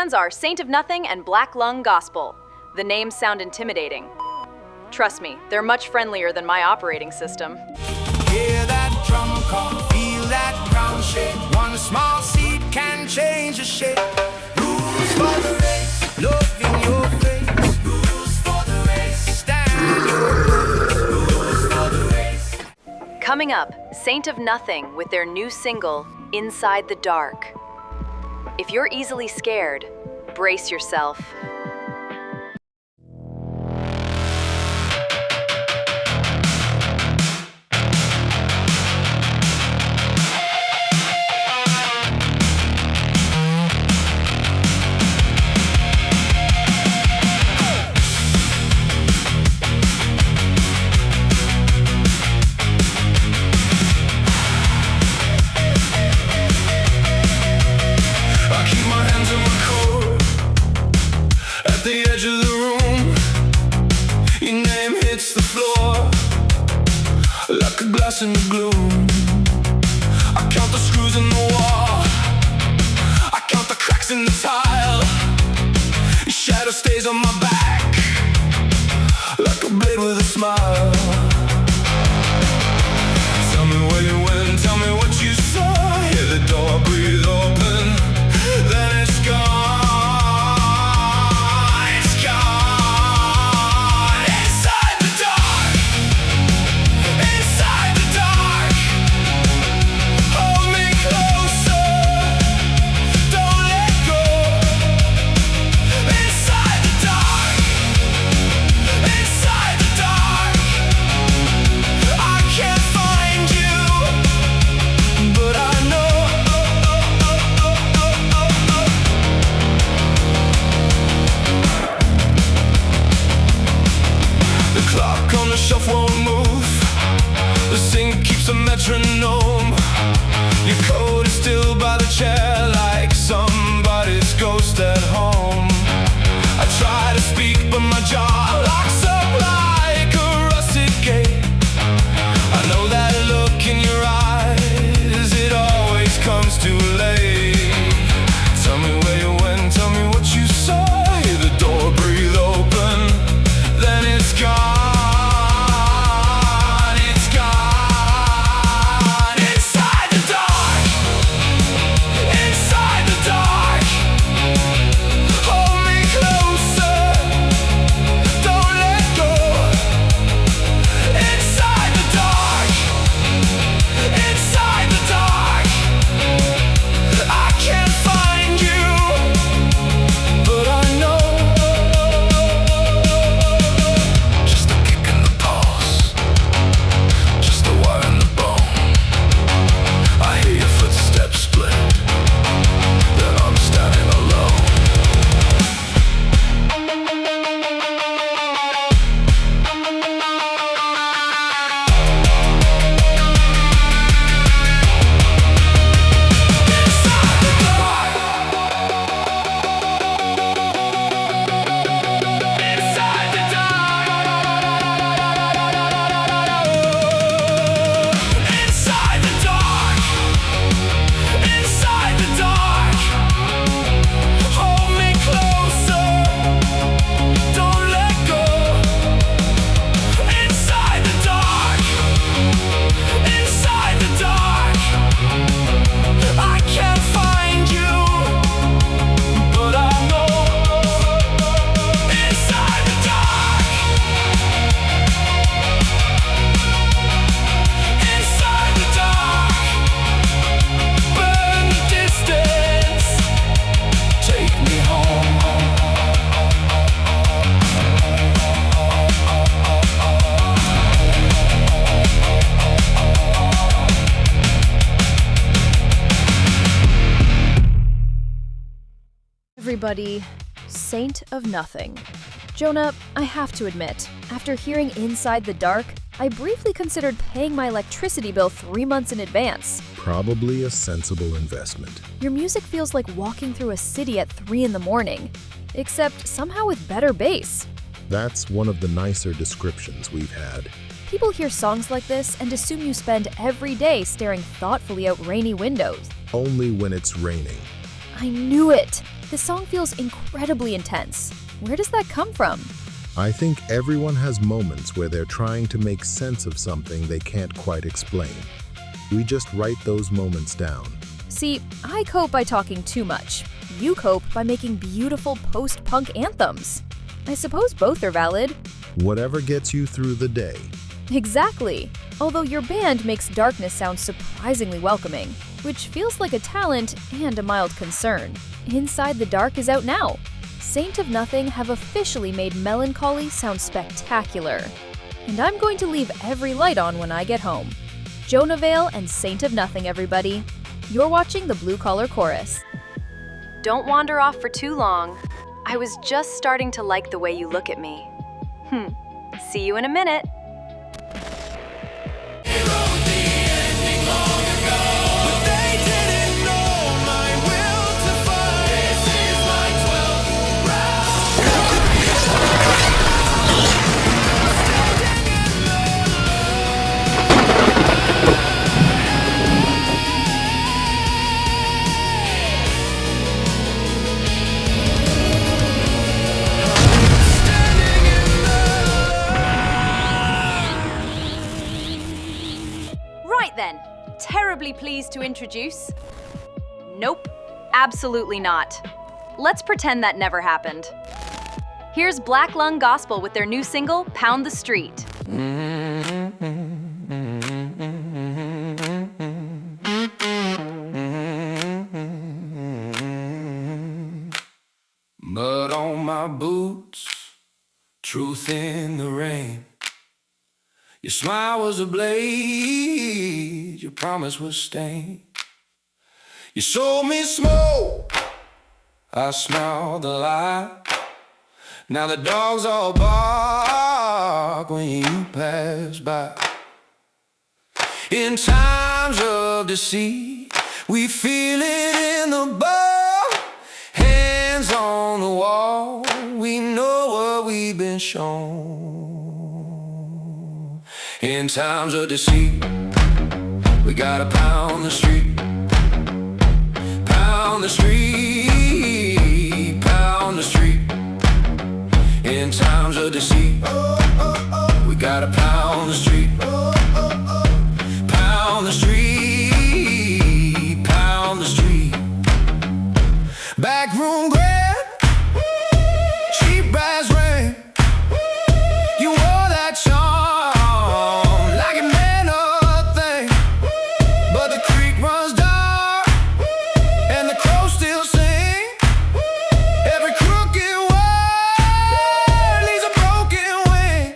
bands are Saint of Nothing and Black Lung Gospel. The names sound intimidating. Trust me, they're much friendlier than my operating system. Hear that drum call, feel that ground shake. One small seed can change a shape. Who's for the race? Look in your face. Who's for the race? Stand up. Who's for the race? Coming up, Saint of Nothing with their new single, Inside the Dark. If you're easily scared, brace yourself. At the edge of the room, your name hits the floor like a glass in the gloom. I count the screws in the wall, I count the cracks in the tile. Your shadow stays on my back like a blade with a smile. Tell me where you went, tell me what you saw. Hear the door breathe open, then it's gone. Shelf won't move, the sink keeps a metronome. Your coat is still by the chair like somebody's ghost at home. I try to speak but my jaw locks up like a rusted gate. I know that look in your eyes, it always comes too late. Tell me where you went, tell me what you saw. Hear the door breathe open, then it's gone. Everybody, Saint of Nothing. Jonah, I have to admit, after hearing Inside the Dark, I briefly considered paying my electricity bill 3 months in advance. Probably a sensible investment. Your music feels like walking through a city at 3 in the morning, except somehow with better bass. That's one of the nicer descriptions we've had. People hear songs like this and assume you spend every day staring thoughtfully out rainy windows. Only when it's raining. I knew it! This song feels incredibly intense. Where does that come from? I think everyone has moments where they're trying to make sense of something they can't quite explain. We just write those moments down. See, I cope by talking too much. You cope by making beautiful post-punk anthems. I suppose both are valid. Whatever gets you through the day. Exactly. Although your band makes darkness sound surprisingly welcoming, which feels like a talent and a mild concern. Inside the Dark is out now. Saint of Nothing have officially made melancholy sound spectacular. And I'm going to leave every light on when I get home. Jonah Vale and Saint of Nothing, everybody. You're watching the Blue Collar Chorus. Don't wander off for too long. I was just starting to like the way you look at me. See you in a minute. Right then, terribly pleased to introduce... Nope, absolutely not. Let's pretend that never happened. Here's Black Lung Gospel with their new single, Pound the Street. Mud on my boots, truth in the rain. Your smile was a blade, your promise was stained. You sold me smoke, I smell the light. Now the dogs all bark when you pass by. In times of deceit, we feel it in the bar. Hands on the wall, we know what we've been shown. In times of deceit, we gotta pound the street. Pound the street, pound the street. In times of deceit, we gotta pound the street. Pound the street, pound the street. Backroom grand, cheap brass ring. You wore that charm like it meant nothing, but the creek runs dark and the crows still sing. Every crooked word leaves a broken wing.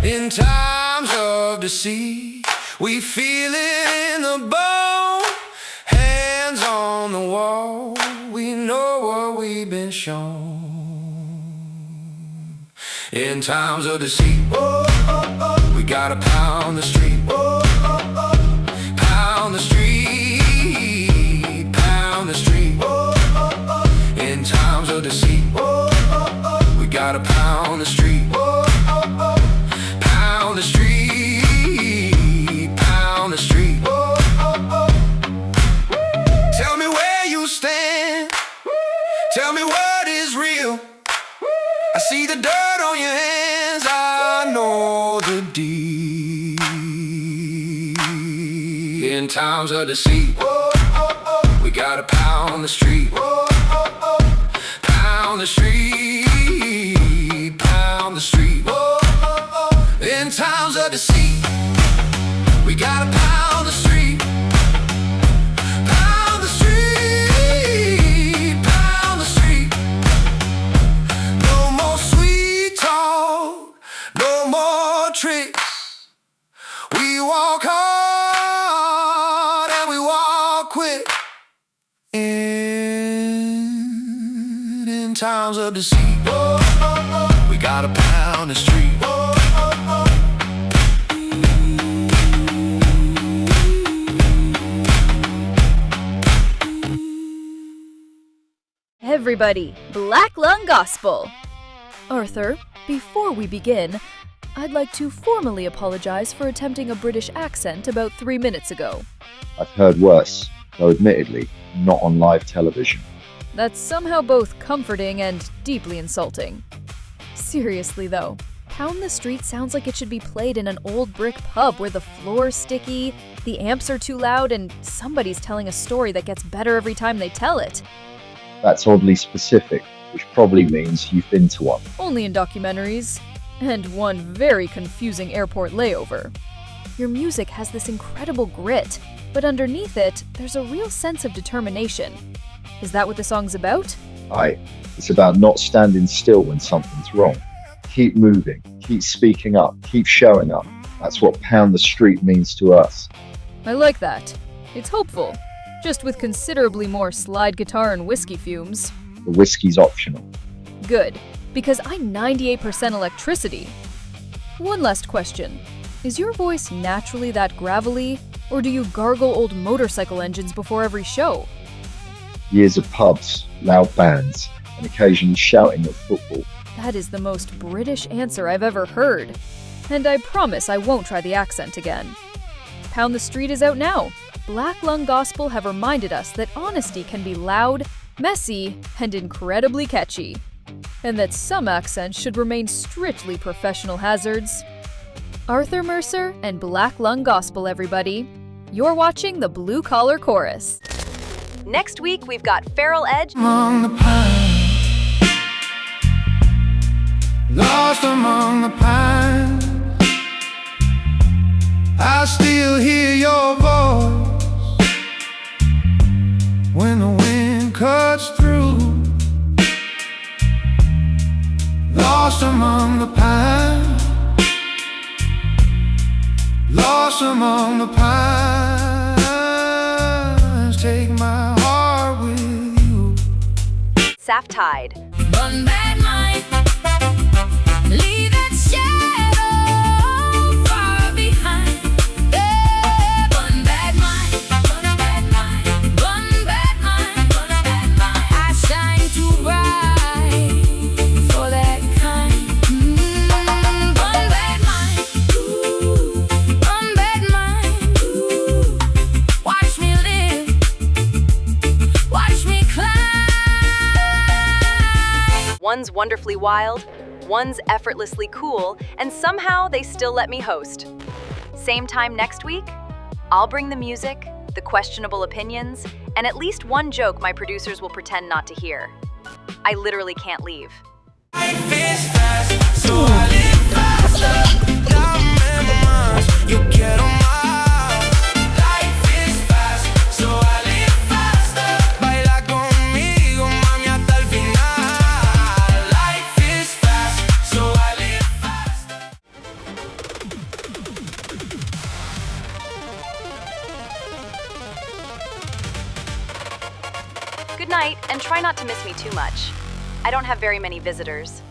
In times of deceit, we feel it in the bone. Hands on the wall, we know what we've been shown. In times of deceit, we gotta pound the street. Pound the street, pound the street. In times of deceit, we gotta pound the street. Pound the street, pound the street. Tell me where you stand, tell me what is real. I see the dirt on your hands, I know the deed. In times of deceit, we gotta pound the street. Pound the street, pound the street. In times of deceit, we gotta pound the street. Pound the street, pound the street. No more sweet talk, no more tricks. We walk hard and we walk quick. In times of deceit, we gotta pound the street. Everybody, Black Lung Gospel! Arthur, before we begin, I'd like to formally apologize for attempting a British accent about 3 minutes ago. I've heard worse. though admittedly not on live television. That's somehow both comforting and deeply insulting. Seriously though, Pound the Street sounds like it should be played in an old brick pub where the floor's sticky, the amps are too loud, and somebody's telling a story that gets better every time they tell it. That's oddly specific, which probably means you've been to one. Only in documentaries. And one very confusing airport layover. Your music has this incredible grit, but underneath it, there's a real sense of determination. Is that what the song's about? Aye, it's about not standing still when something's wrong. Keep moving, keep speaking up, keep showing up. That's what Pound the Street means to us. I like that. It's hopeful, just with considerably more slide guitar and whiskey fumes. The whiskey's optional. Good, because I'm 98% electricity. One last question. Is your voice naturally that gravelly, or do you gargle old motorcycle engines before every show? Years of pubs, loud bands, and occasionally shouting at football. That is the most British answer I've ever heard. And I promise I won't try the accent again. Pound the Street is out now. Black Lung Gospel have reminded us that honesty can be loud, messy, and incredibly catchy. And that some accents should remain strictly professional hazards. Arthur Mercer and Black Lung Gospel, everybody. You're watching the Blue Collar Chorus. Next week, we've got Feral Edge. Among the pines, lost among the pines, I still hear your voice when the wind cuts through. Lost among the pines, lost among the pines, take my heart with you. Saft Tide. One bad mind, leave that shadow far behind. Yeah, one bad mind, one bad mind, one bad mind, one bad mind. I shine too bright for that kind. One bad mind, one bad mind. Watch me live, watch me climb. One's wonderfully wild, one's effortlessly cool, and somehow they still let me host. Same time next week, I'll bring the music, the questionable opinions, and at least one joke my producers will pretend not to hear. I literally can't leave. Life is fast, so I live faster. Time memories, you get on my. Life is fast, so I live faster. Baila conmigo, mami, hasta el final. Life is fast, so I live faster. Good night, and try not to miss me too much. I don't have very many visitors.